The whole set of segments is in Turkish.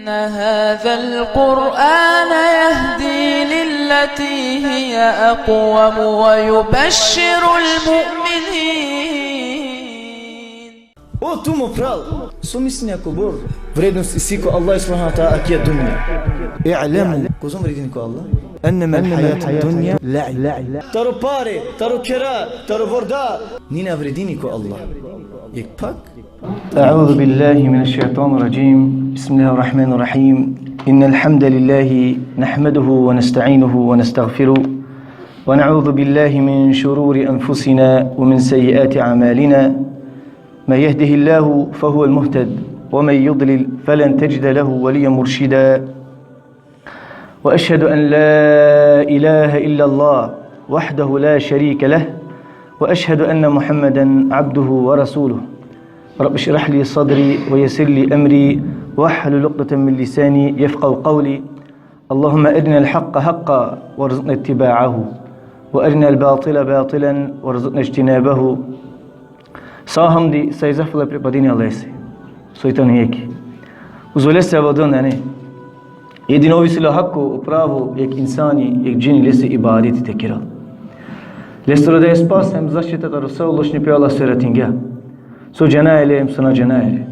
إن هذا القرآن يهدي للتي هي أقوم ويبشر المؤمنين. O tu mu pral, su misli ako bor, vrednost isi ko Allah subhanahu wa ta'ala akija dunya. I'lamu, ko som vredini ko Allah? Annama al-hayatu dunya la'ib. Taro pare, taro kera, taro vorda, nina vredini ko Allah. Yek pak? أعوذ بالله من الشيطان الرجيم. بسم الله الرحمن الرحيم. إن الحمد لله نحمده ونستعينه ونستغفره ونعوذ بالله من شرور أنفسنا ومن سيئات أعمالنا. من يهده الله فهو المهتد ومن يضلل فلن تجد له وليا مرشدا. وأشهد أن لا إله إلا الله وحده لا شريك له وأشهد أن محمدا عبده ورسوله. رب اشرح لي صدري ويسر لي أمري واحلل عقدة من لساني يفقهوا قولي. اللهم أرنا الحق حقا وارزقنا اتباعه وأرنا الباطل باطلا وارزقنا اجتنابه. Sva hamdi, sa i zahvala pripadini Allahese. Sojtan hijeki. Uzvolese abadon, ne? Jedino ovisilo hakko u pravu jek insani, jek džini lese ibaditi te kiral. Lestoro da je spas hem zaštitata Rasul lošni pe Allah seratinga. Su cenayele hem suna cenayele.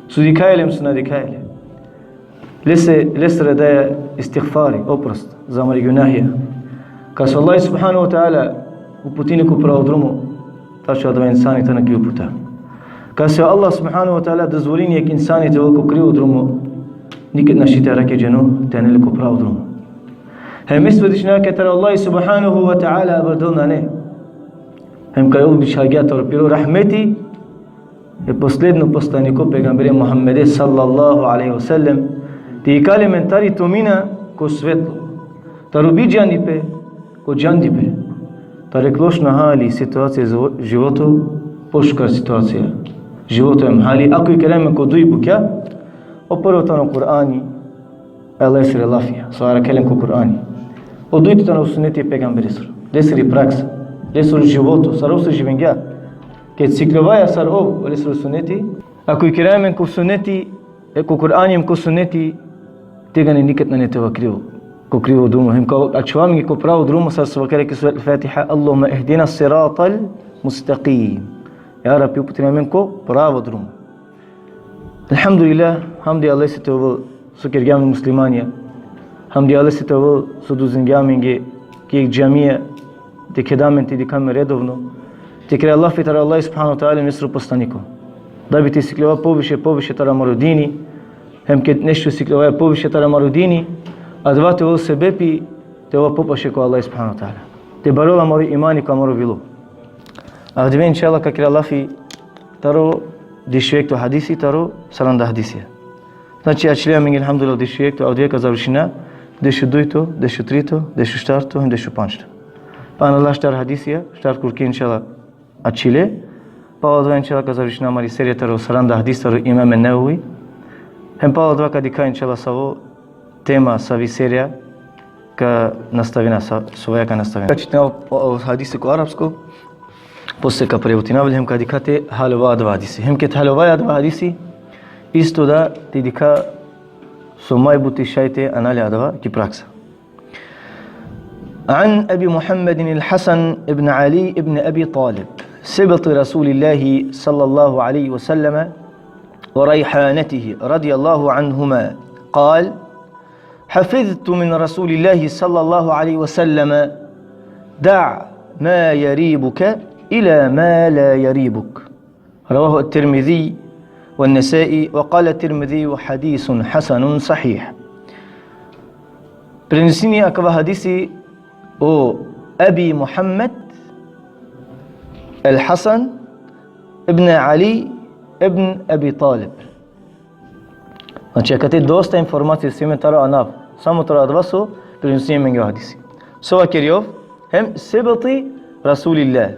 Su dikayele hem suna dikayele. Lestoro da je istighfari, oprost, zamari günahija. Kad su Allah subhanahu wa ta'ala uputini ku pravu drumu, tačno da insani ta na krivu puta. Kad se Allah subhanahu wa ta'ala dozvoli nek insani te veliko krivu drumu, nikad našite rake dženu te neliko pravu drumu. Hem istvediš neke tera Allah subhanahu wa ta'ala abrdolna ne. Hem kaj ubiš hagjator piro rahmeti je posljedno poslaniko pegambere Muhammede sallallahu alaihi wa sallam ti kalimentari tomina ko svetlo. Tarubi džandipe ko džandipe. Ta reklošna hali situacije životu, poškar situacija. Životu je hali. Ako je kelime ko duj bukja, oporo tano Kur'ani, Allah sire lafija, svara kelem ko Kur'ani. Odujte tano suneti pegamberi sura. Lesiri praksa, lesir životu, sar su živengja. Kad ciklovaja sar lesir suneti, ako je kelime ko suneti, ko Kur'ani ko suneti, tega ne nikad ne te vakrivo. ko krivo drumo. Hem kao açıvam ki ko pravo drumo sa svakare ki surat al-Fatiha. Allahumma ihdina siratal mustaqim. Ya Rabbi uputina men ko pravo drumo. Alhamdulillah, hamdi Allah se to su kergami muslimania. Hamdi Allah se to su duzingaminge ki džamija te kedamenti di kam redovno. Te kre Allah fitar Allah subhanahu wa ta'ala nisru poslaniko. Da bi te siklova poviše tara marodini. Hem kad nešto siklova poviše tara marodini. A dva te ovo sebepi, te ovo popaše ko Allah subhanahu wa ta'ala. Te barola mori imani ko moro vilu. A dve inšallah kakir Allah fi taro dishvektu hadisi, taro salanda hadisija. Znači, açilija mingi alhamdulillah dishvektu, a dve ka završina, deshu dujto, deshu trito, deshu štarto, hem deshu pančto. Pa Allah štar hadisija, štar kurki inšallah açile, pa ovo dva inšallah ka završina mari serija taro salanda hadis, taro imam Nevevi. Hem pa ovo dva ka dika inšallah savo tema sa serija ka nastavina svoja ka nastavina. Čitne ovo hadise ko arapsko, poslije ka prevotinavlja hem ka dikate halova dva hadisi. Hem ket halova dva hadisi isto da ti dika so majbuti šajte analja dva ki praksa. عن أبي محمد الحسن ابن علي ابن أبي طالب سبط رسول الله صلى الله عليه وسلم وريحانته رضي الله عنهما قال حفظت من رسول الله صلى الله عليه وسلم دع ما يريبك إلى ما لا يريبك رواه الترمذي والنسائي وقال الترمذي حديث حسن صحيح. Prenesini akava hadisi o Abi Muhammad al-Hasan ibn Ali ibn Abi Talib. Znači, kad je dosta informacije svime taro anav, samo taro dva su prenosini menga hadisi. Sova kerjov, hem sebati Rasulillah,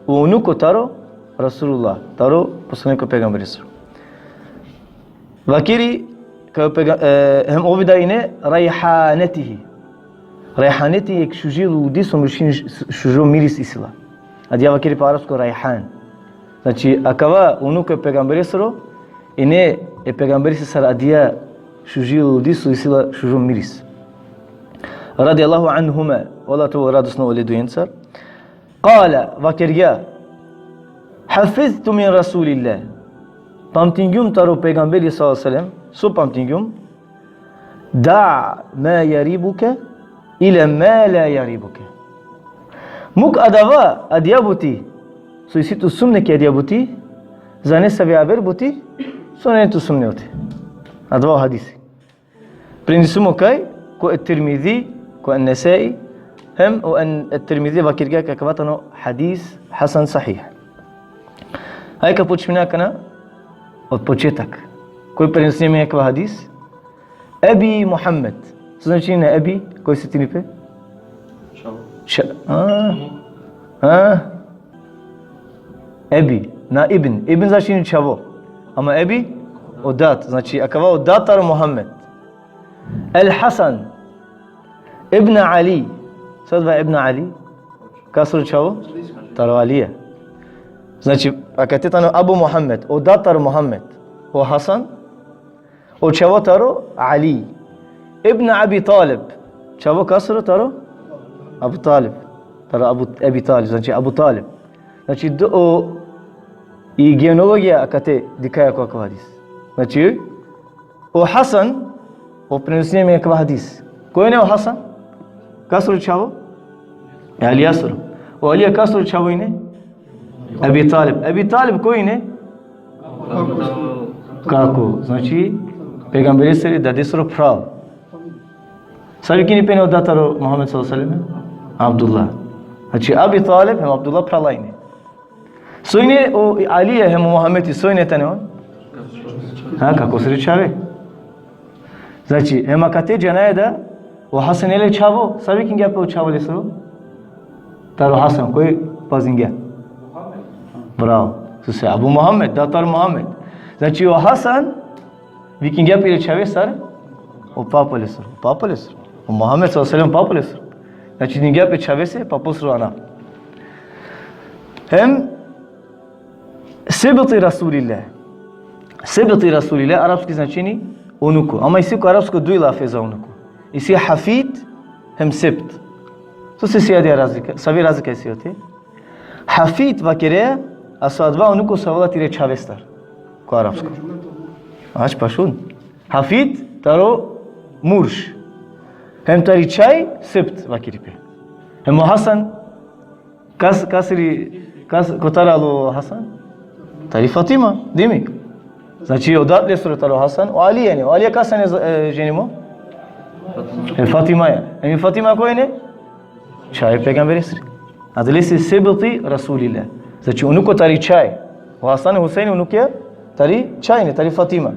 u unuku taro Rasulullah, taro poslaniko pegamberi su. Vakiri, hem ovida ine rajhanetihi. Rajhaneti je šužilu udisom rešin šužo miris isila. A ja vakiri pa arabsko rajhan. Znači, akava unuku pegamberi su, ine e pegamberi se sar adija šuži ludi su isila šužu miris. Radi Allahu anhuma, Allah to radosno oledujenca. Kala, vakirga, hafiztu min Rasulillah. Pamtingum taro peygamberi sallallahu aleyhi ve sellem, su pamtingum, da' ma yaribuke ila ma la yaribuke. Muk adava adyabuti, su isi tu sumne ki adyabuti, zane sabi haber buti, sonra tu sumne oti. Adava hadisi. Prendisumo kaj, ko et-Tirmidhi, ko en-Nesai, hem o et-Tirmidhi vakirga kakavatano hadis hasan sahih. Hajka počmina kana od početak. Koji prenosni mi nekva hadis? Ebi Muhammed. Co znači na Ebi? Koji se ti nipe? Ebi. Na Ibn. Ibn znači ni čavo. Ama Ebi odat. Znači akava odat taro Muhammed. El Hasan. Ibn Ali. Sad va Ibn Ali. Kasro čavo? Taro Alija. Znači, ako je tano Abu Muhammed, o datar Muhammed, o Hasan, o čavo taro Ali. Ibn Abi Talib, čavo kasro taro? Abu Talib. Taro Abi Talib, znači Abu Talib. Znači, i genealogija akate dikaja kako hadis. Znači, o Hasan, o prenosinjem je kako hadis. Ko je ne o Hasan? Kasro čavo? Ali Jasro. O Ali kasro čavo i ne? Abi Talib. Abi Talib koji ne? Kako? Znači, peygamberi seri dadisro prav. Sabi kini pene odataro Muhammed sallallahu alaihi ve sellem? Abdullah. Znači, Abi Talib hem Abdullah pralayne. Sojne o Aliye hem Muhammedi sojne tane on? Ha, kako se rečave? Znači, hem akate janaje da o Hasan ele čavo, sabi kin gapa o čavo lesro? Taro Hasan, koji pazingya? Bravo. To se Abu Muhammed, datar Muhammed. Znači o Hasan, vikinga pire čave sar, o papa lesro. Papa lesro. O Muhammed sallallahu aleyhi ve sellem papa lesro. Znači ninga pe čave se, papa sro ana. Hem sebeti Rasulillah. Sebeti Rasulillah, arapski značini unuku. Ama isi ko arapsko dui lafeza unuku. Isi hafid, hem sebt. To se sijadija razlika. Savi razlika isi oti. Hafid vakireja, a sa dva unuku sa vola tire čavestar. Ko arapsko. Aç pašun. Hafid, taro murš. Hem tari čaj, sebt vakiripe. Hem o Hasan, ko taralo Hasan? Tari Fatima, değil mi? Znači odatle sura taro Hasan, o Ali yani. O Ali'ye kaç tane ženimo? Fatima ya. Hem Fatima koji ne? Čaj peygamberi sri. Adile se sebeti Rasulillah. Znači unuko tari čaj. O Hasan i Husein unuke tari čaj ne, tari Fatima.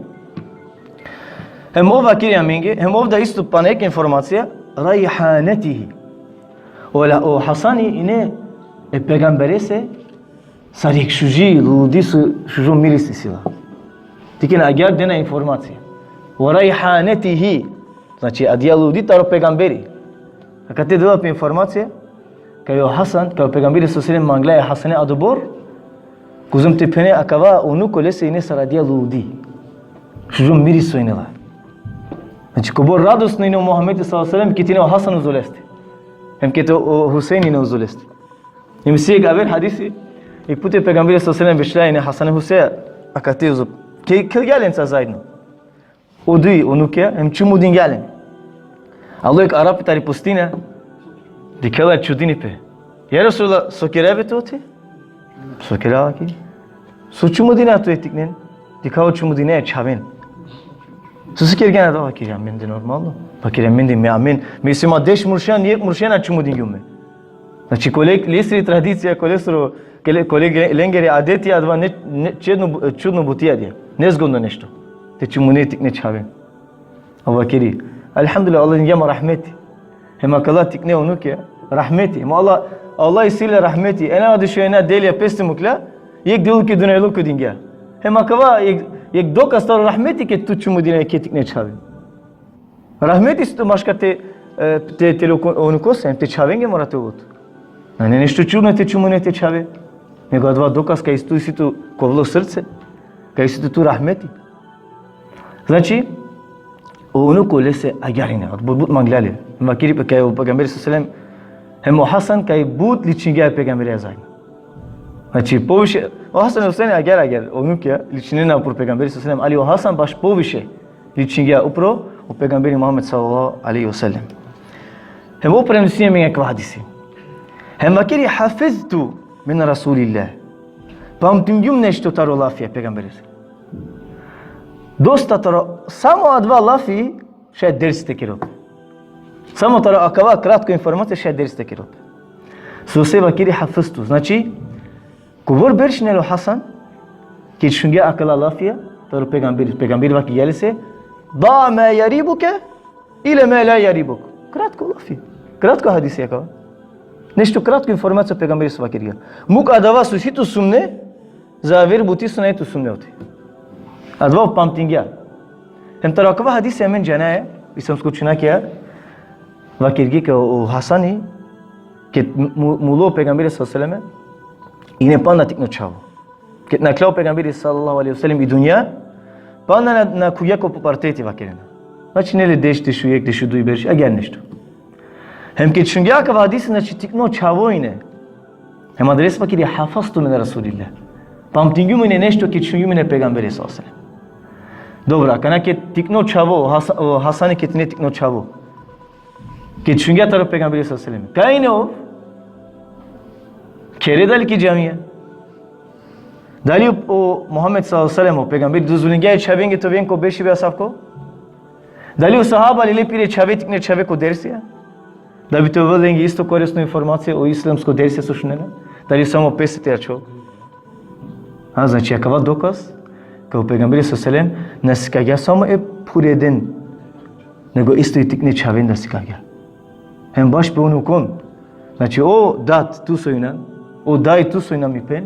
Hem ova kirja minge, hem ovda isto pa neke informacija, rajhanetihi. O Hasani ine peygamberi se sarik šuži, ludi su šužu mirisi sila. Tikin agar dena informacija. O rajhanetihi. Znači adija ludi taro peygamberi. A kad te dodatne informacije, kao Hasan, kao peygamberi sallallahu manglaje Hasane adobor, kuzum te pene akava unuko lese ine saradiya ludi. Šužum miriso inela. Znači kobor radosno ine Muhammed sallallahu aleyhi ve sellem kitine o Hasan uzulesti. Hem kete o Husein ine uzulesti. Hem siyeg aver hadisi, ik pute peygamberi sallallahu aleyhi ve sellem ine Hasane Husein akate uzub. Kil gelen sa zaydno. Odui unuke hem çumudin gelen. Allah ek Arap tari pustina, dikala čudini pe. Ya Resulallah, sokirebe to ti? Sokira ki. Suçumudina to etiknen. Dikao çumudine çaven. Susikir gene da ki ya men de normal no. Bakire men de men mesima deş murşan niyek murşana çumudin gümme. Znači koleg lesri tradicija kolestro koleg lengeri adeti adva ne čudno butija diye. Nezgodno nešto. Te čumune tikne çaven. Avakiri. Elhamdülillah Allah'ın yama rahmeti. Hem akala tikne onu ki rahmeti. Ama Allah isiyle rahmeti. Ena adı şeyine deliye pestimukla yek diyor ki dünyalı ku dinge. Hem akava yek do kastar rahmeti ki tuçumu dine ki tikne çavi. Rahmeti isto başka te onu kosem te çavenge morate ot. Ne nešto čudno te čumune te čave. Nego dva dokaz ka isto tu kovlo srce. Ka isto tu rahmeti. Znači onu kolese agarine but manglale makiri pe kay peygamber sallam hem o Hasan kay but lichinga peygamber azay znači poviše o Hasan Hüseyin agar onu ki lichine por peygamber sallam ali o Hasan baš poviše lichinga upro o peygamber Muhammed sallallahu aleyhi ve sellem hem o premsiye min ek hadisi hem makiri hafiztu min Rasulillah pamtingum nešto taro lafia peygamber dosta taro samo dva lafi še derste kirop samo taro akava kratko informacija še derste kirop so se vakiri hafiztu znači kovor beršnelo Hasan ki shunge akala lafia taro peygamber vaki gelise da ma yaribuka ila ma la yaribuk kratko lafi kratko hadisi akava nešto kratko informacija peygamber vakiri muk adava susitu sumne zavir buti sunaytu sumne oti adva pamtinga hem tarakva hadis hemen jana isam skuchna kiya vakirgi ke o Hasani ke mulo peygamber sallallahu aleyhi ve sellem ine panda tikno chavo ke na klao peygamber sallallahu aleyhi ve sellem i dunya panda na kuya ko parteti vakirena znači nele dešte şu ek dešu duy berş agar nešto hem ke chunga ka hadis na tikno chavo ine hem adres vakiri hafaztu min Rasulillah pamtingum ine nešto ke chungum ine peygamber sallallahu aleyhi ve sellem Dobra, kana ke tikno chavo, Hasani ke tine tikno chavo. Ke chunga taro peygamber sallallahu aleyhi ve sellem. Kaine o? Kere dal ki camiye. Dali o Muhammed sallallahu aleyhi ve sellem o peygamber duzulinge chavenge to venko beshi be asaf ko. Dali o sahaba lile pire chave tikne chave ko dersiya. Da bi to volengi isto korisnu informacije o islamsko dersiya sušnena. Dali samo pesete acho. Ha znači akava dokaz kao peygamber sallallahu aleyhi ve sellem nasikagya samo pureden nego isto i tikne çavin nasikagya hem baş be onu kon znači o dat tu soyunan o dai tu soyunan mi pen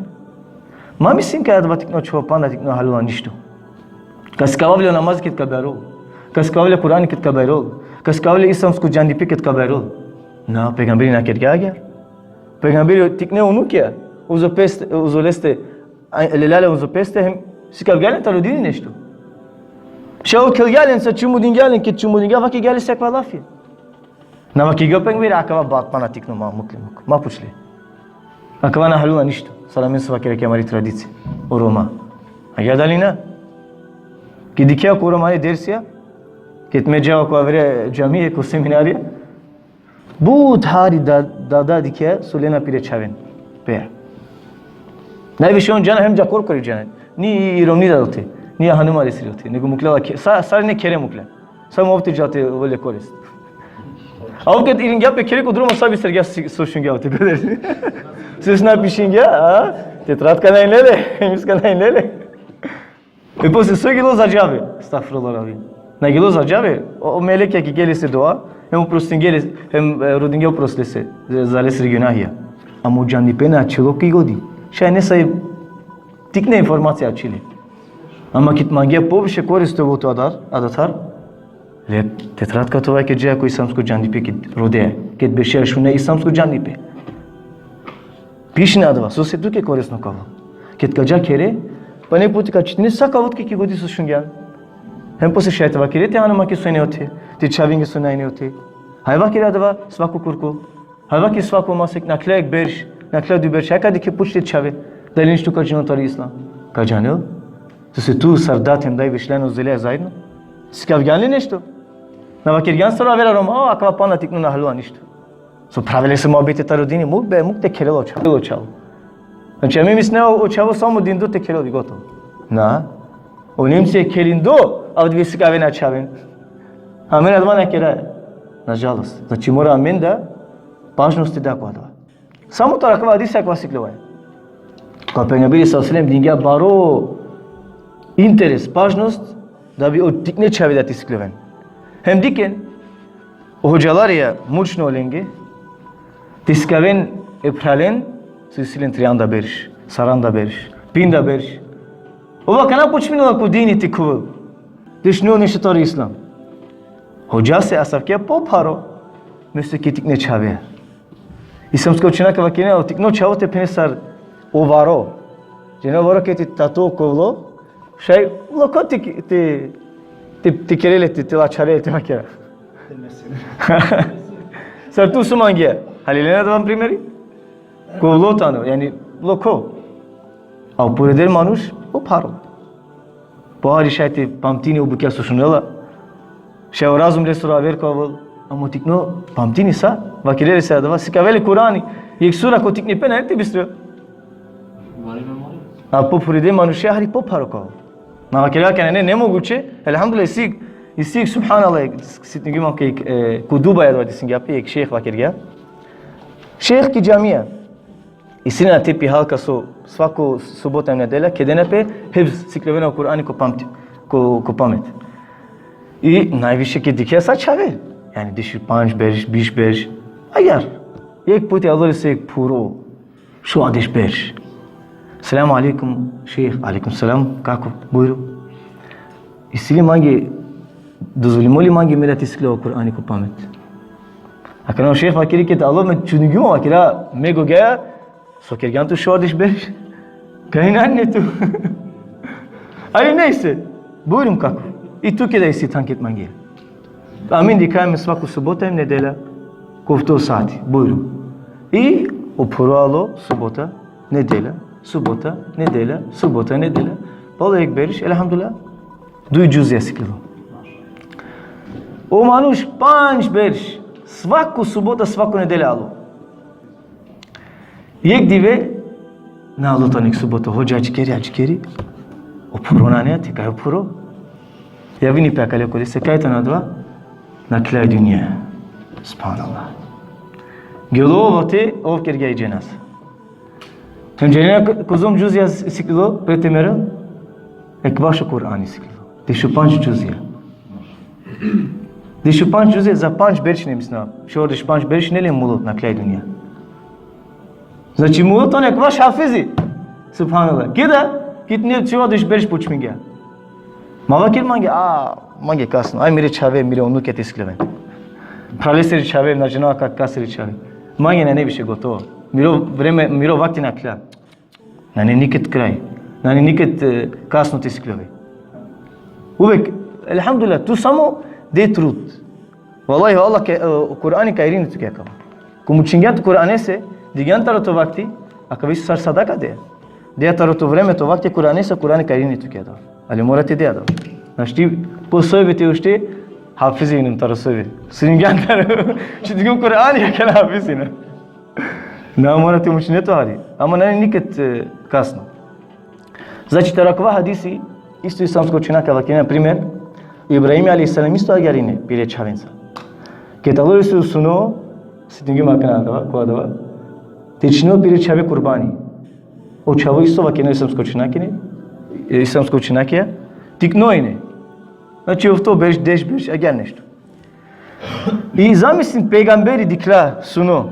mami sin ka adva tikno çopanda tikno halwa nishto kaskavle namaz kit kabaro kaskavle Kur'an kit kabaro kaskavle islamsko jandipe kit kabaro na peygamberi na kergaya peygamberi tikne onu ki uzo peste uzo leste lelale uzo peste hem Sikav galen taro dini nešto. Shao kel galen sa chumudin galen ki chumudin ga vaki gale sekva lafi. Na vaki ga peng vera akava bat pana tikno ma muklimuk. Ma puchli. Akava na halua nešto. Salamin sa vaki hamaरी tradiție. O Roma. Aya dalina. Ki dikhya ko Romani dersiya. Kitme jao ko avre jamiye ko seminariya. Bu thari dada dikhya Sulena pire chaven. Pe. Na vishon jana hem jakor kori jana. Ni romni da hote, ni hanuma resili hote. Nego mukla sar ne kere mukla. Sam ovti jate vole koris. Avket irin gap kere ko durma sabi ser gas soshun gap te göder. Sesna pishin ya, ha? Tetrat kanay nele, mis kanay nele. E pos so gilo zajabe. Estağfurullah abi. Na gilo zajabe. O melek ki gelese dua, hem prostin geles, hem rodinge proslese, zalesri günahia. Amo janni pena chelo ki godi. Shane say tikne informacija čili. Ama kit magija poviše koriste ovo to adatar. Le tetrat ka tova ke džeja ko islamsko jandipe kit rode, kit beše šune islamsko jandipe. Pišne adva, so se duke korisno kava. Kit gaja kere, pa ne puti ka čitine sa kavot ki godi so šungyan. Hem po se šajtava kere te hanuma ki sune ote, te čavinge sunajne ote. Hayva kere adva svako kurko. Hayva ki svako masek naklek berš, naklek du berš, haka dike pučte čave. Dali ništo kažino tari islam. Kažanil? To se tu sardatem daj višljeno zile zajedno? Sikav gjanli nešto? Na vakirgan sara vera Roma, akava pana tiknu na halua ništo. So pravile se muhabbete tarodini, muk te kelelo čalo. Znači, mi misne o čavo samo dindu te kelelo gotovo. Na? O Nemci je kelindo, a od vi sikave na čavin. A mene adva ne keraje. Nažalost. Znači, mora amen da pažnosti da kod. Samo to rakava hadisa akva siklovaje. Kao peygamber sallallahu aleyhi ve sellem dinga baro interes, pažnost da bi o tikne çave da tiskleven. Hem diken o hocalar ya mučno olenge tiskaven epralen silsilen trianda beriş, saranda beriş, pinda beriş. Ova kana počmino ko dini tikul. Dishno niște tori islam. Hoca se asafke poparo neste ki tikne çave. Islamsko čina ka vakine o tikno çavo te penesar ovaro. Jeno varo ke ti tato kovlo, šaj lokoti te ti kerele ti la chare ti makera. Sar tu sumangia. Halilena davam primeri? Kovlo tanı yani loko. Au pure del manuş o paro. Bahari şayte pamtini u bukia susunela. Şevrazum restora ver kaval. Ama tikno pamtini sa vakilere sa dava sikaveli Kurani. Ek sura ko tikne pe nerte bistro. Apo pure del manuş hari po paro kaval. Na vakila kenene ne moguće. Elhamdülillah isik subhanallah sitni güman ki kuduba ya da disin yapı ek şeyh vakir gel. Şeyh ki camiye. Isina tipi halka su svaku subota nedelja kedenepe hevz siklevena Kur'ani ko pamet. I najviše ki dikhe sa çave. Yani dişi 5 5 20 5. Agar ek puti alır se puro şu adeş 5. Selamun aleyküm şeyh. Aleyküm selam. Kako? Buyurun. Isili mangi dozvolimoli mangi mera tiskleva Kur'ani ko pamet. Akana şeyh vakiri ki Allah me çunugum vakira mego gaya Sokergan tu şordiş beş. Kayın anne tu. Hayır neyse. Buyurun kako. I tu keda isi tank etman gel. Amin dikayım svaku subota hem nedela. Kofto saati. Buyurun. I o puralo subota nedela. Subota nedela. Subota nedela. Bala ek beriş elhamdülillah. Duy cüzya siklivo. O manuş panç beriş. Svaku subota svaku nedela alo. Yek dive na lotanik suboto hoca ajkeri o puro na ne tika puro ya vini pe akale ko se kayta na dwa na klay dünya subhanallah gelo vote ov kergey cenas hem cenena kuzum cüzya siklo pretemera ekbaş Kur'ani siklo de şu panç cüzya de şu panç cüzya za panç berçne misna şor de panç berçne le mulot na klay dünya Znači mu to nek vaš hafizi. Subhanallah. Kida kitne çeva diş beriş puç mi gel. Mavakir mange mange kasno. Ay mire çave mire onu ket iskleven. Praleseri çave na jena kak kaseri çave. Mange ne bir şey gotovo. Miro vakti nakla. Nane niket kraj. Nane niket kasno tiskleve. Uvek elhamdülillah tu samo de trut. Vallahi Allah Kur'an-ı Kerim'i tükekava. Kumu çingat Kur'an'e se Digan taroto vakti, ako vi sar sadaka de. Deja taroto vreme to vakti Kur'ane sa Kur'an-ı Kerim'i tükedi. Ali morate deja da. Znači ti po söveti ušte hafizinin taro söveti. Singan taro. Što digam Kur'an ya kana hafizina. Na morate muć ne to hari. Ama ne niket kasno. Znači tarakva hadisi isto islamsko činaka vakina primer Ibrahim aleyhisselam isto agarine bile çavensa. Ketalori su suno sitingi makana da ko da Tečino pire čave kurbani. O čavo isto vakino islamsko činakija, tiknojne. Znači u to beš, deš, beš, a gel nešto. I zamislim peygamberi dikla suno.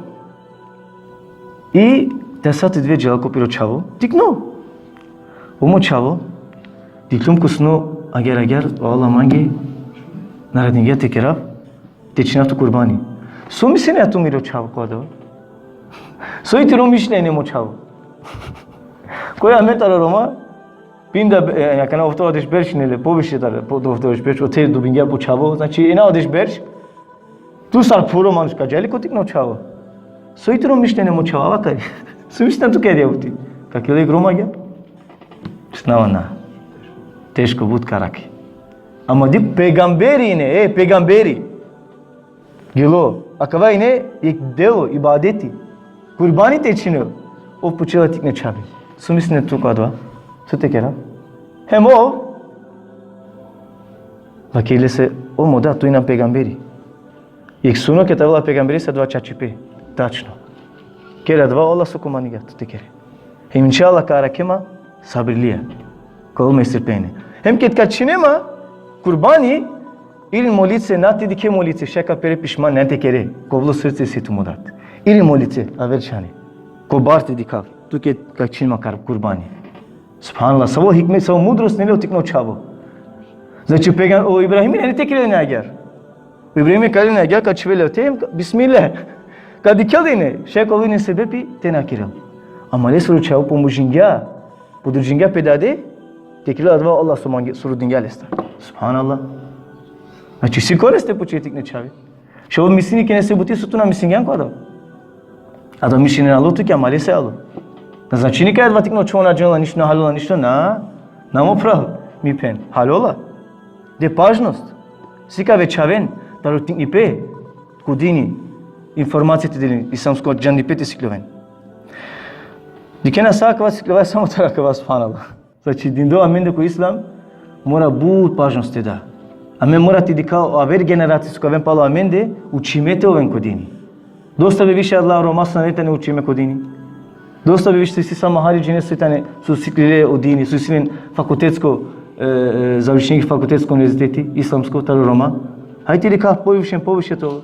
I te sati dve dželko piro čavo, tikno. Omo čavo, diklum kusno ager, Allah mangi, naradin tekerav, tečina tu kurbani. So mi se ne atum miro čavo kodava. Soi ti romišne ne močavo. Koja metara Roma, pinda jakana ovto odeš berčne le poviše tar ovto odeš berč od te dubinga počavo, znači ena odeš berč. Tu sar puro manuška jeli ko tikno čavo. Soi ti romišne ne močavo vakari. Sumistan tu kedi uti. Kak ili groma gya? Snavana. Teško bud karaki. Ama di peygamberi ne, peygamberi. Gilo, akava ine ek devo ibadeti. Kurbani tečino, o počela tikne čavi. Sumisne tu kadva, su te kera. Hem o, vakile se, o moda, tu inam peygamberi. Ek suno ke tavla peygamberi se dva čačipe, tačno. Kera dva, Allah su kumaniga, tu te kere. Hem inşallah kara kema, sabirliya, kol mesir pene. Hem ket kaçinema, kurbani, ili molice, nati dike molice, šeka pere pişman, nente kere, kovlo srce si tu modat. Ili molice, averčani, ko barte dikav, tu ket kaçinma kar kurbani. Subhanallah, savo hikmet, savo mudrost nele otikno čavo. Znači, o İbrahim'in ne tekele ne ager? O İbrahim'in kale ne ager, kaçvele öteyim, bismillah. Kad dikadine, šekovine sebepi, te nakiral. Ama le suru čavo po mujinga, po drujinga pedade, tekele adva Allah suru dingal esta. Subhanallah. Znači, si koriste početik nečavi. Și o misiune că ne se buti sutuna misingian cu adă. Adă misiune na lutu că male se alu. Na znači ni kad vatik no chona jela ništa halula ništa na mo pra mi pen. Halola. De pajnost. Sika veçaven, dar o tik ni pe cu dini informații te delin islamsko jandi pe te sikloven. Dikena sa ka siklova samo tara ka subhanallah. Znači din do amende cu islam mora but pajnost te da. Amen mora ti dikao aver generații su avem palo amende učimete oven cu dini. Dosta bi više Allah romasna ne tane učime cu dini. Dosta bi više si sama haridžine su tane su siklile o dini, su sin fakultetsko završenik fakultetskog univerziteti islamsko taro Roma. Hai ti dika poviše to.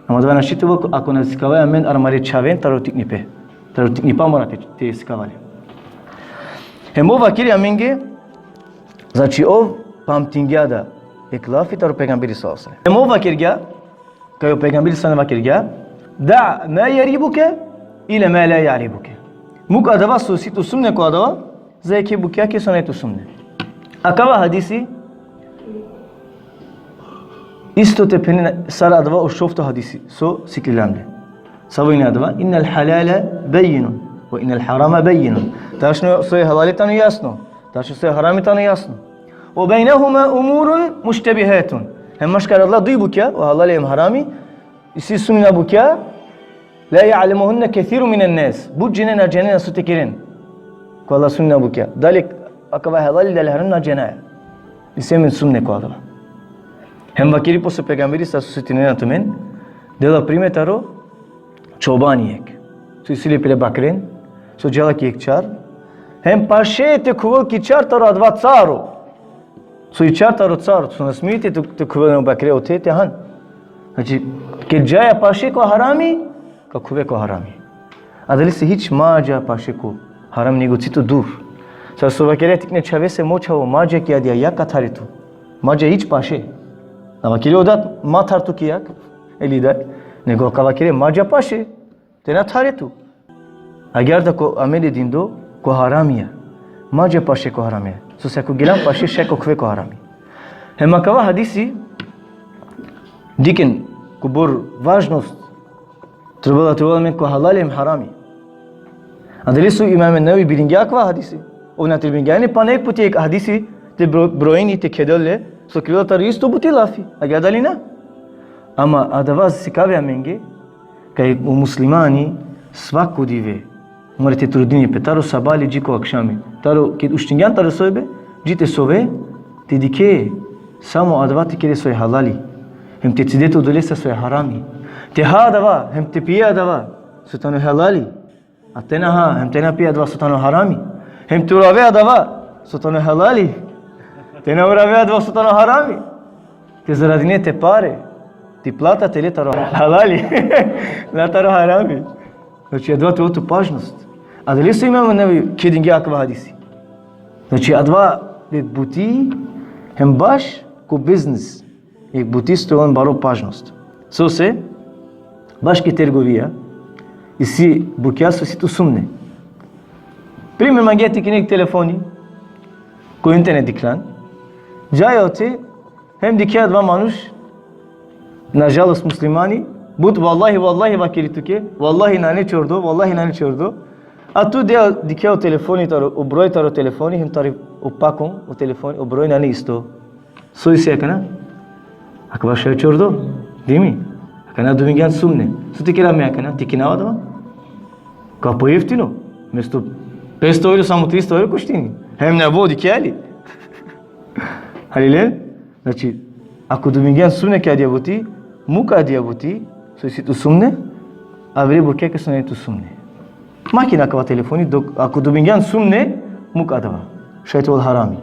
Ама да нашитува ако не sikavaju amen armare čaven taro tiknipe. Taro tiknipa mora te sikavali. Hem ova kiri amenge znači ov pamtingja da eklafi taro pegamberi sallallahu alejhi ve sellem. Hem ova kirga kayo pegamberi sallallahu aleyhi ve sellem kirga da ma yaribuke ila ma la yaribuke. Muk adava susitu sumne ko adava zeki bukya ke sonetu sumne. Akava hadisi isto tepeni sar adava o şofta hadisi so siklilamde. Savayın adava innel halale beyinun ve innel harama beyinun. Taşno soy halalitan yasno. Taşno soy haramitan yasno. Ve beynehuma umurun müştebihatun. Hem maşkar Allah duybukya ve halal hem harami isi sunna bukya la ya'lemuhunne kesiru minen nas. Bu cinen cenen su tekirin. Ko Allah sunna bukya. Dalik akava halal dal haramna cena. İsemin sunne ko adava. Hem vakiri posle pegamberi sa susținere tumen de la prime taro çobaniyek. Su isili pele bakren, su jala ki ekchar. Hem paşe te kuvul ki char taro adva tsaro. Su içar taro tsaro, su nasmite te kuvul bakre ote te han. Znači ke jaya paşe ko harami, ka kuve ko harami. Adalise hiç maca paşe ko haram negocito dur. Sa su vakire tikne çavese moçavo maca ki adia ya kataritu. Maca hiç paşe. Ama kiri odat ma tartu kiyak elida nego kavakire maja paşe tena taretu agar da ko amele dindo ko haramiya maja paşe ko haramiya so se ko gelan paşe she ko kve ko harami hema kava hadisi dikin kubur važnost trebala men ko halal hem harami adeli su imam an-Nawawi birinci akva hadisi ona birinci pa nek puti ek hadisi te brojni te kedalle so krilo tar isto buti lafi aga dalina ama adavaz sikave amenge kai u muslimani svaku dive morate trudini pe taro sabali jiko akşami taro ki ushtingan taro sobe jite sobe te dike samo adavati kere soy halali hem te tsideto dolesa soy harami te ha adava hem te piya adava sutano halali atena ha hem tena piya adava sutano harami hem turave adava sutano halali tena urave adava sutano harami te zaradine te pare ti plata te letaro halali la taro harami znači adva te otu pažnost a da li su imamo nevi kedingi akva hadisi znači adva de buti hem baš ko biznis i buti stojon baro pažnost so se baš ke trgovija i si bukja su si tu sumne primjer mageti ki nek telefoni ko internet diklan jayo te hem dikja dva manuš nažalost muslimani bud vallahi vakili tuke vallahi nane çordo a tu de dikja telefoni taro o broj taro telefoni hem tari o pakon o telefoni o broj nane isto so ise kana akba şey çordo değil mi kana duvingan sumne su tikira me kana tikinava da kapo jeftino mesto 500 euro samo 300 euro koštini hem ne vodi kjeli halilel znači ako duvingan sumne kja diabuti muka diabuti so si tu sumne avre burke ke sone tu sumne makina kava telefoni ako duvingan sumne muka adava şeytol harami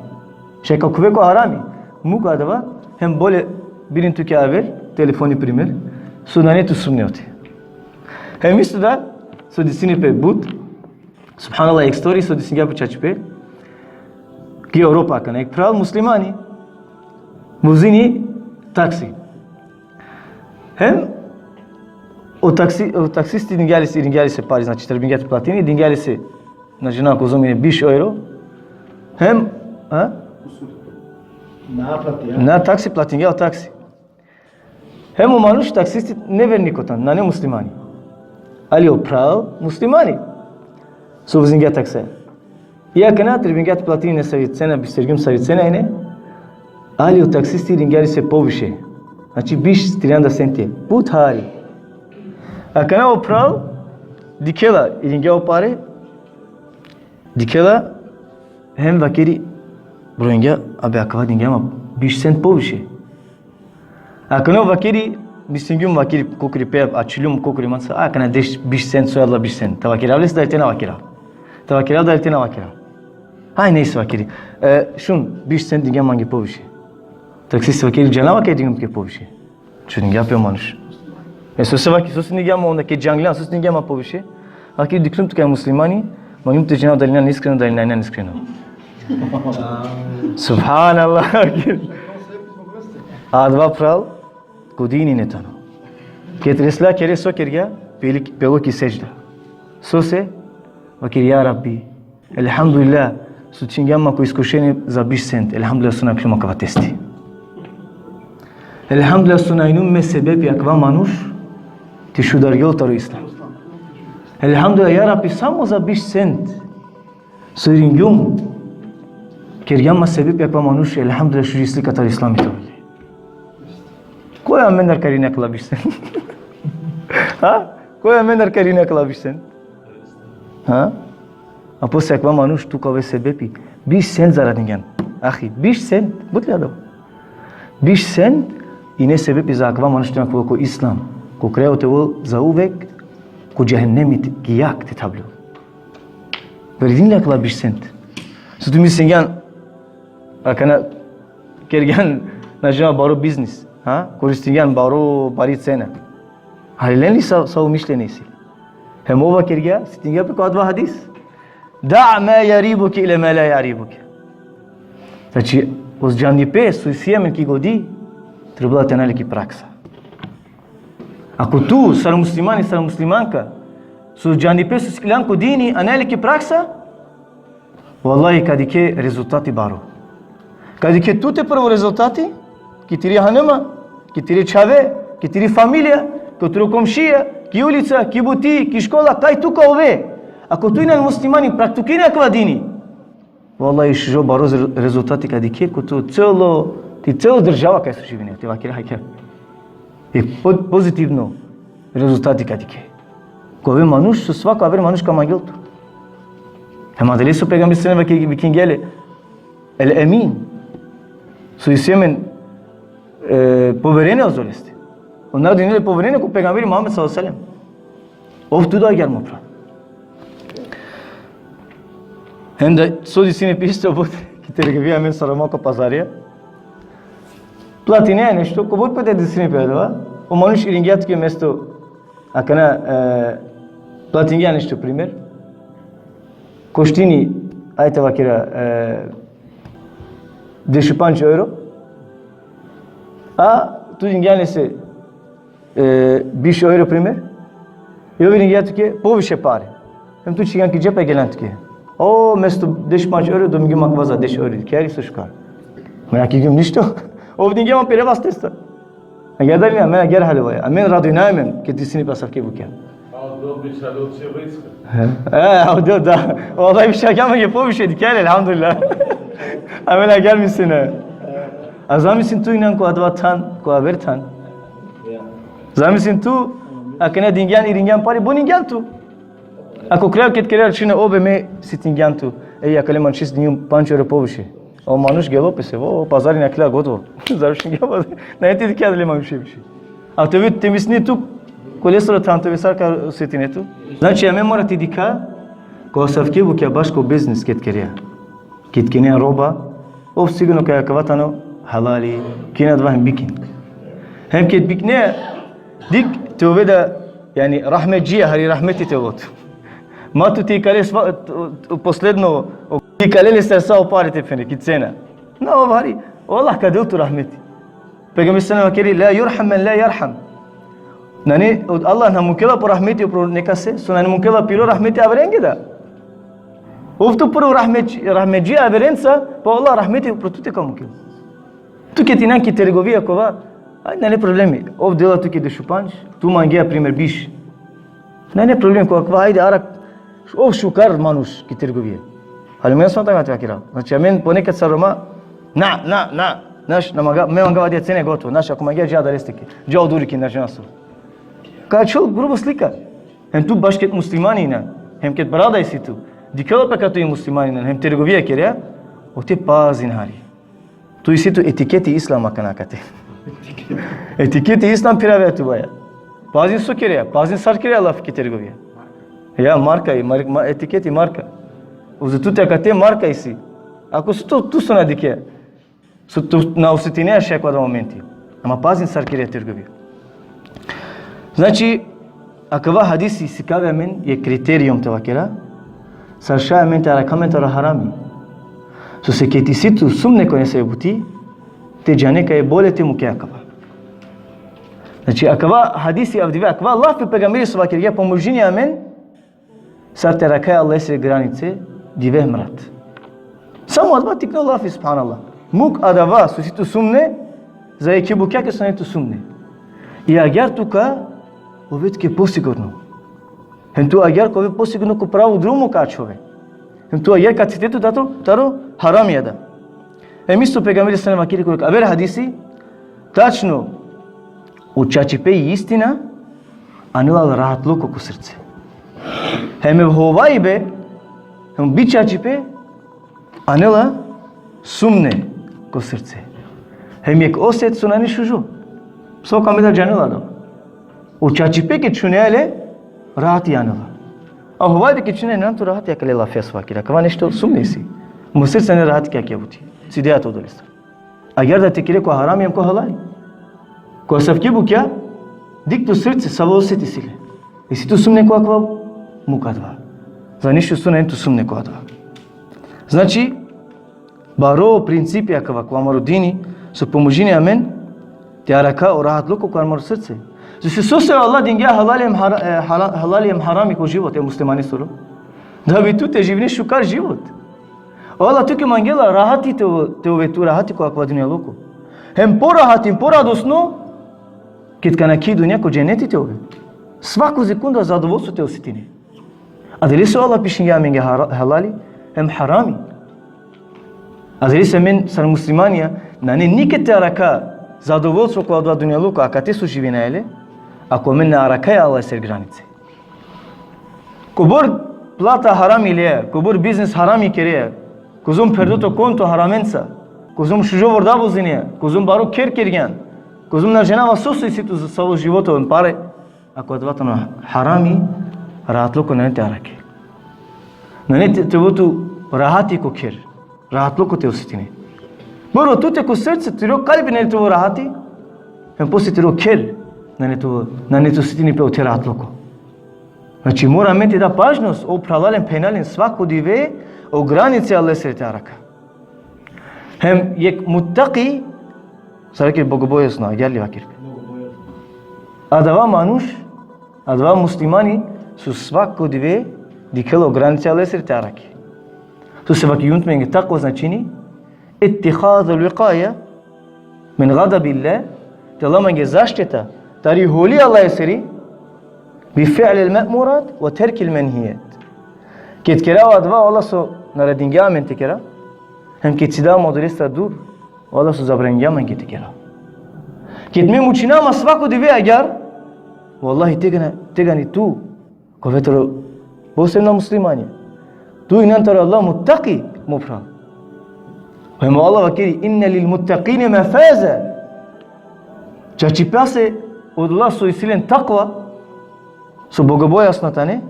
şeyka kuve ko harami muka adava hem bole birin tuke aver telefoni primer sunane tu sumne ote hem isto da so disini pe but subhanallah ek story so disini pe çaçpe ki Europa kana ek pral muslimani muzini taksi hem o taksisti dingali se pari znači trebingat platini dingali se znači na kozomine 5 euro hem Na taksi platinge o taksi. Hemu manush taksisti nevernikotan, na ne muslimani. Ali oprav muslimani. Su vzinga takse. Ja kana trebingat platine savicena bi sergim savicena ine. Ali o taksisti ringari se poviše. Znači biš 30 centi. Put hali. A kana oprav dikela ringa opare. Dikela hem vakiri broinga abi akava dingama biš cent poviše. Akano vakiri bisingum vakiri kokri pe açılım kokri mansa akana biş cent soyadla biş cent. Tavakira avles daltena vakira. Tavakira daltena vakira. Hay neyse vakiri. Şun biş cent dingama mangi poviše. Taksist vakiri cana vakiri dingam ke poviše. Çun yapıyor manuş. Sos vakiri sos dingama onda ke janglan sos dingama poviše. Vakiri diklum tu ke muslimani mangim te cana dalina niskrena. Subhanallah. Adva pral Kudini ne tano. Ketresla kere so kerga pelo ki secda. So se vakir ya Rabbi. Elhamdülillah. Su çingama ko iskusheni za 5 cent. Elhamdülillah suna klima kava testi. Elhamdülillah suna inum me sebebi akva manush ti shudar yol taru islam. Elhamdülillah ya Rabbi samo za 5 cent. Suringum kergama sebebi akva manush elhamdülillah şu isli katar islami taru. Koja mendar karine kılabilsen? Ha? Koja mendar karine kılabilsen? Ha? Apos sekva manuş tu kave sebebi. 5 cent zarar dingen. Ahi, 5 cent. Butli adam. 5 cent ine sebebi za akva manuş tunak ko İslam. Ko kreo te vol za uvek ko cehennemi giyak te tablo. Veridinle kıla 5 cent. Su mi singan akana kergan najma baro business. Ha? Koristingan baro barit sena. Halilenli sau mišljenisi. Hemova kirga stinga pe kadva hadis. Da' ma yaribuki ila ma la yaribuki. Znači, uz džanipe su sjemen ki godi, trebala te naliki praksa. Ako tu, sar muslimani, sar muslimanka, su džanipe su sklan ko dini, a naliki praksa, wallahi kadike rezultati baro. Kadike tu te prvo rezultati, ki tiri hanıma, ki tiri çave, ki tiri familija, ki tiri komšija, ki ulica, ki buti, ki škola, kaj tu kao ve. Ako tu inan muslimani praktikine akva dini, wallahi što baro rezultati kadike, ko tu ti celo država kaj su živine, te vakira hajke. I pozitivno rezultati kadike. Ko ve manuš su svako aver manuš kama geltu. Hema deli su pegamberi sene vakin gele, el emin, su isjemen poverenje ozolesti. Onlar dinle poverenje ko pegamberi Muhammed sallallahu alejhi ve sellem. Of tu da gelmo pra. Hem de sodi sine piste obut ki tergevia men sarama ko pazarya. Platine nešto ko bud pete disine pedova. O manush iringiat ke mesto akana platinge nešto primer. Koštini ajte vakira 15 euro. A tu dingjane se 5 euro primer. Jo iringiat ke poviše pare. Hem tu çigan ki cepe gelent ke. O mesto 15 euro do migi makvaza 10 euro. Kjeri su škar. Mena ki güm ništo. O dinge man pere bastesta. Agar dali na mena ger halvaya. Amen radyo namen ke disini pasaf ke buken. Audio da. Vallahi bir şey ama yapamıştı dikkat elhamdülillah. Amela gelmişsin. Azamisin tu inan ko advatan ko avertan. Zamisin tu akana dingyan iringan pare bonin gel tu. Ako kreo ket kerer çine obe me sitingan tu. Ey akale manchis dingum 5 euro poviše. O manuš gelo pese o pazari nakla gotovo. Završen gelo. Ne ti dikkat elema bir şey. A tebi temisni tu Колесо танто висока сетинето. Значи аме мора ти дика ко савке бу ке баш ко бизнес кет керия. Кет кене роба ов сигуно ке каватано халали кена два бикин. Hem ket bikne dik tövbe yani rahmetciye hari rahmeti tevot. Ma tu ti kales posledno ti kalele sersa opare tefene kitsena. No vari والله kadiltu rahmeti. Peygamber sallallahu aleyhi ve sellem la yurham men la yarham. Nani Allah na mukela por rahmeti pro nekase, sunani mukela piro rahmeti averenge da. Uftu pro rahmetci averenza, po Allah rahmeti pro tutte kamukel. Tudo que tinha que trgovia cova, não é problema. Ou dela tu que de chupanch, tu mangueia primeiro bicho. Não é problema com a cova, aí ara ou chukar manus que trgovia. Ali mesmo não tem aqui lá. Mas também pone que saroma, nash namaga, me manga vadia cene goto, nash ako mangueia já dareste aqui. Já o duro que na janço. Kaçol grupo slika. Hem tu başket muslimanina, hem ket barada isi tu. Dikala pekatu muslimanina, hem trgovia queria, o te pazin hari. Tu isi tu etiketi İslam akana kate. Etiketi İslam pirave tu baya. Pazin su queria, pazin sar queria laf ki trgovia. Ya marca, etiketi marca. Uz tu te kate marca isi. Ako tu sona dike. Su tu na usitine așa cu momenti. Ama pazin sar queria trgovia. Znači, akava hadisi sikave men je kriterijum tevakera, sarša men te arakamenta harami. So se che ti situ sumne kone se buti, te jane ka je bolje te muke akava. Znači, akava hadisi avdive, akava Allah pe pegamberi su vakir, je pomožinja men, sar te rakaj Allah se granice, dive mrat. Samo adva tikne Allah fi subhanallah. Muk adava su situ sumne, za je ki buke ke sonetu sumne. I agar tu ka, ovit ke posigurno. Hem tu agar kove posigurno ko pravu drumu kačove. Hem tu agar kad citetu taro haram jeda. Isto pegamberi sallam akiri koji aver hadisi tačno u čačipe istina, anila rahatluko ko srce. Hem hovajbe, hem bi čačipe, anila sumne ko srce. Hem jek oset sunani šužu. So kameda janila do. O čačipe ke čunele rahat yanıla. A hovayde ke çune nan tu rahat yakale la fesva kira. Kavan işte sumnesi. Musir sene rahat kya kya buti. Sidiyat odolista. Agar da tekire ko haram yem ko halal. Ko safki bu kya? Dik tu srce savo seti sile. Isi tu sumne ko akva mukadva. Zanišu sunen tu sumne ko adva. Znači baro principi akva ko amaru dini su pomožini amen te araka o rahatluko ko amaru srce. Znači, se Allah dinge halalim harami ko život je muslimani suru. Da bi tu te živni šukar život. Allah tu ki mangela rahati te ove tu rahati ko akva dunya loko. Hem po rahatim, po radosno, kit kanaki dunya ko dženeti te ove. Svaku sekundu zadovoljstvo te osjetine. A da li su Allah pišin ja menge halali, hem harami. A da li se men sar muslimanija, na ne nikad te araka zadovoljstvo ko adva dunya loko, a kad te su živina ele, ako men ne arakaya Allah ser granice. Kubur plata haram ilije, kubur biznes haram ikeriye, kuzum perduto konto haramensa, kuzum šužo vorda buzinije, kuzum baru ker kergen, kuzum na žena vasusu isitu za svoj života on pare, ako advatano harami, rahatluko ne te arake. Ne te votu rahati ko ker, rahatluko te osjetine. Boro tu te ko srce, tiro kalbi ne te rahati, hem poslije tiro ker, na ne to sitini pe u te rahatluko. Znači mora imati da pažnost o pralalem penalem svako dive o granice Allah se te araka. Hem jek muttaqi, saraki bogobojasno, gelli vakir. Adava manuš, adava muslimani su svako dive dikelo granice Allah se te araki. Tu se vaki junt menge takva značini ittihad al-wiqaya min ghadabillah, te Allah menge zaštita tari holi Allah eseri بفعل المأمورات وترك المنهيات. كيت كرا وادوا والله سو نردينجا من تكرا هم كيت سدا مودريستا دور والله سو زبرنجا من كيت كرا كيت مي موچنا مسواكو ديوي اگر والله تيغني تو كوفترو بوسنا مسلمانيا تو inantar Allah muttaqi mufra هم الله وكيل ان للمتقين مفازا چاچي پاسه الله سو isilen takva su bogobojasnatane,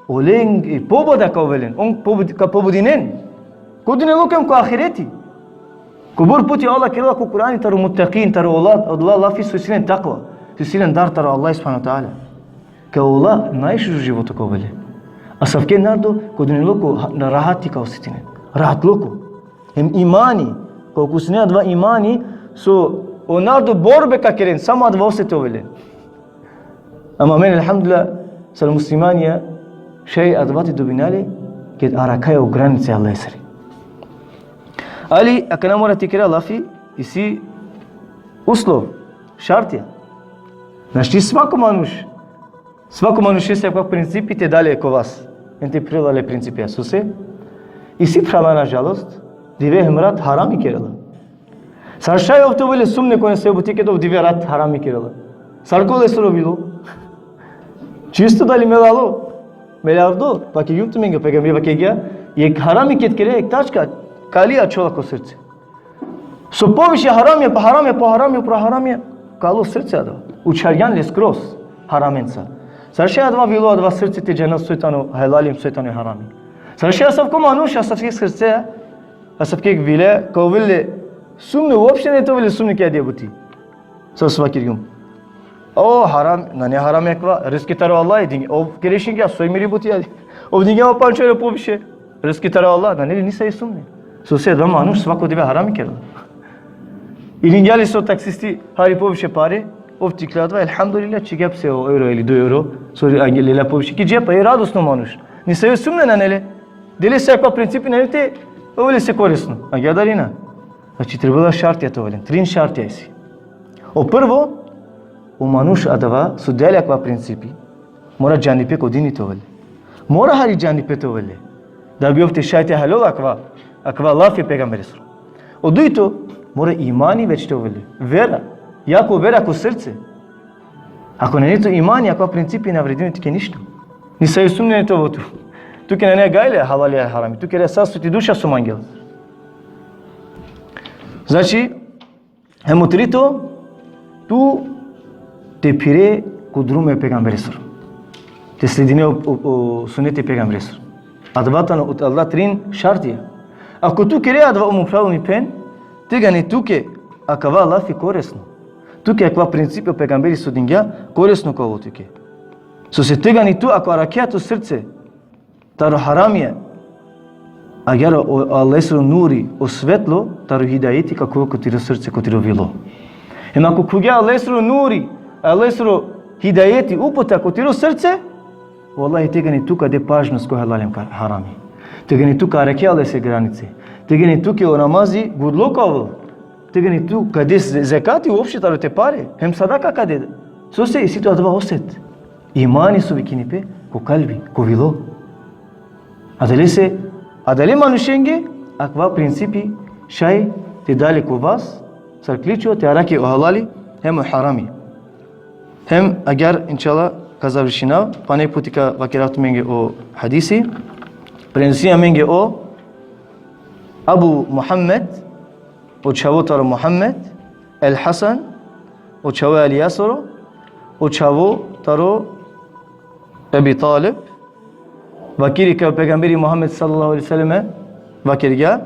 oleng i poboda kao velen, on ka pobudinen. Kodine lukem ko ahireti. Kubur puti Allah kila ko Kur'ani taru muttaqin, taru Allah fi su silen takva, su silen dar taru Allah subhanahu wa ta'ala. Ka Allah naišu životu kao velen. A savke nardo kodine luko na rahati kao sitinen. Rahat luko. Hem imani, kao kusne dva imani, su o nardo borbe ka keren, samo dva osete velen. Ama men alhamdulillah sal muslimania şey advati do binali ke arakaya u granice Allah eseri. Ali akana mora tikira lafi isi uslov, šart je. Znači svako manuš jeste kako principite dalje ko vas. Ente prilale principi Isuse. I si prala nažalost, dive hemrat harami kerala. Sarşay ofto böyle sumne kone se butike do dive rat harami kerala. Sarkole soro bilo. Čisto dali melalo. Melardo, pa ki yum tumenga pegamberi pa ke gya, ye harami ket kere ek tačka kalija čovjeko srce. So poviše haram je, pa haram je, kalo srce adva. Učarjan le skroz haramenca. Sarşay adva bilo adva srce te cennet soytano helalim soytano harami. Sarşay savko manuš, asavke srce, asavke vile, kao vile sumne uopšte ne to vile sumne kya diye buti. Sa svakir yum. O haram, na ne haram ekva, rizki taro Allah edin. O kereşin kya soymiri buti adi. O dinge o panço le poviše. Rizki taro Allah, na ne nisa sumne. So se adva manuš svako dive harami kerala. İlingali so taksisti hari poviše pare, ovtikladva, elhamdülillah čigap se o euro ili 2 euro, sorry angelela poviše, ki džepa je radosno manuš. Ni se sumne na nele. Dele se ako principi na te, ovele se korisno. A gledalina. Znači trebala šart je to velen, 3 šart je si. O prvo, o manuš adava su dele akva principi, mora džanipe kodini to vele. Mora hari džanipe to vele. Da bi ovte šajte halol akva lafi pegamberi sru. O duito, mora imani već to veli. Vera. Jako vera ko srce. Ako ne to imani, ako principi na vredinu tike ništa. Ni sa sumne to votu. Tu ke ne gajle havali harami. Tu ke esas ti duša su mangel. Znači, hemotrito tu te pire ko drume pegamberi sru. Te sledine o sunete pegamberi sru. Advatan od Allah 3 šartija. Ako tu kere adva umpravni pen, tega ne tuke akava lafi korisno. Tuke akva principi o pegamberi su dingja korisno kao tuke. So se tega ni tu ako arakiatu srce taro haramije, a gara alesro nuri o svetlo taro hidayeti kako kotiro srce kotiro vilo. Ako kugja alesro nuri, alesro hidayeti uputa kotiro srce, wallahi tega ni tuka de pažnost ko halalim harami. Tega ni tuka arakiale se granice. Tega ni tuke o namazi gudlokovo. Tega ni tu kade zekati uopšte taro te pare. Hem sadaka kade. So se isi to adva oset. Imani su vikinipe ko kalbi, ko vilo. Adale manušenge akva principi šaj te dali ko vas, sarkličo te araki o halali, hem o harami. Hem agar inşallah kazavršinav, pa ne putika vakiratu menge o hadisi, prenosia menge o Abu Muhammed, o čavo taro Muhammed, El Hasan, o čavo El Yasoro, o čavo taro Ebi Talib, vakiri kao pegamberi Muhammed sallallahu alaihi wasallam, vakirga,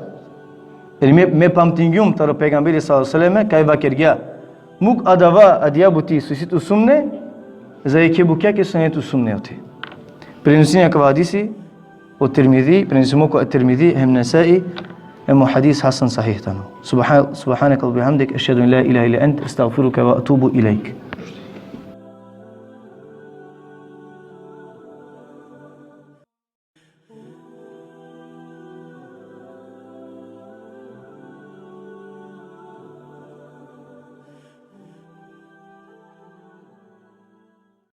me pamtingum taro pegamberi sallallahu alaihi wasallam, kai vakirga, muk adava adiabuti susitu sumne, zaike bukya ke sunetu sumne hote. Prenosia kao hadisi o Tirmidhi, prenosimo ko Tirmidhi, hem Nasai, hem hadis hasan sahih tano. Subhanaka wa bihamdik, ashhadu an la ilaha illa ant, astaghfiruka wa atubu ilaik.